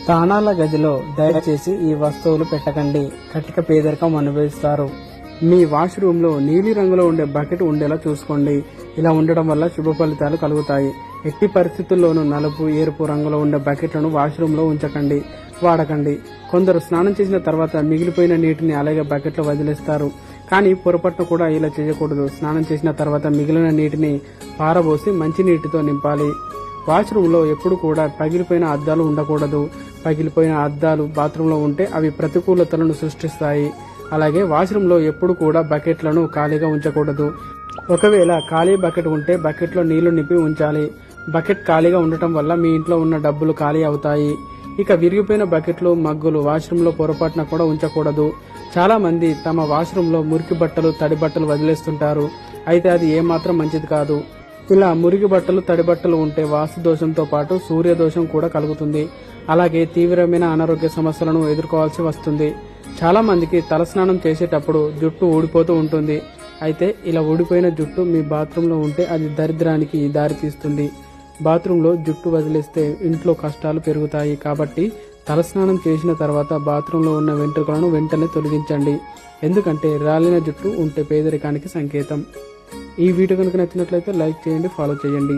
స్నానాల గదిలో దయచేసి ఈ వస్తువులు పెట్టకండి, కటిక పేదరికం అనుభవిస్తారు. మీ వాష్రూమ్ లో నీలి రంగులో ఉండే బకెట్ ఉండేలా చూసుకోండి. ఇలా ఉండడం వల్ల శుభ ఫలితాలు కలుగుతాయి. ఎట్టి పరిస్థితుల్లోనూ నలుపు, ఎరుపు రంగులో ఉండే బకెట్లను వాష్రూమ్ లో ఉంచకండి, వాడకండి. కొందరు స్నానం చేసిన తర్వాత మిగిలిపోయిన నీటిని అలాగే బకెట్లో వదిలేస్తారు. కానీ పొరపాటున కూడా ఇలా చేయకూడదు. స్నానం చేసిన తర్వాత మిగిలిన నీటిని పారబోసి మంచి నీటితో నింపాలి. వాష్రూమ్ లో ఎప్పుడు కూడా పగిలిపోయిన అద్దాలు ఉండకూడదు. పగిలిపోయిన అద్దాలు బాత్రూమ్ లో ఉంటే అవి ప్రతికూలతలను సృష్టిస్తాయి. అలాగే వాష్రూమ్ లో ఎప్పుడు కూడా బకెట్లను ఖాళీగా ఉంచకూడదు. ఒకవేళ ఖాళీ బకెట్ ఉంటే బకెట్ లో నీళ్లు నింపి ఉంచాలి. బకెట్ ఖాళీగా ఉండటం వల్ల మీ ఇంట్లో ఉన్న డబ్బులు ఖాళీ అవుతాయి. ఇక విరిగిపోయిన బకెట్లు, మగ్గులు వాష్రూమ్ లో పొరపాటున కూడా ఉంచకూడదు. చాలా మంది తమ వాష్రూమ్ లో మురికి బట్టలు, తడి బట్టలు వదిలేస్తుంటారు. అయితే అది ఏమాత్రం మంచిది కాదు. ఇలా మురికి బట్టలు, తడి బట్టలు ఉంటే వాస్తు దోషంతో పాటు సూర్య దోషం కూడా కలుగుతుంది. అలాగే తీవ్రమైన అనారోగ్య సమస్యలను ఎదుర్కోవాల్సి వస్తుంది. చాలా మందికి తలస్నానం చేసేటప్పుడు జుట్టు ఊడిపోతూ ఉంటుంది. అయితే ఇలా ఊడిపోయిన జుట్టు మీ బాత్రూమ్ లో ఉంటే అది దరిద్రానికి దారితీస్తుంది. బాత్రూమ్ లో జుట్టు వదిలేస్తే ఇంట్లో కష్టాలు పెరుగుతాయి. కాబట్టి తలస్నానం చేసిన తర్వాత బాత్రూమ్ లో ఉన్న వెంట్రుకలను వెంటనే తొలగించండి. ఎందుకంటే రాలిన జుట్టు ఉంటే పేదరికానికి సంకేతం. ఈ వీడియో కనుక నచ్చినట్లయితే లైక్ చేయండి, ఫాలో చేయండి.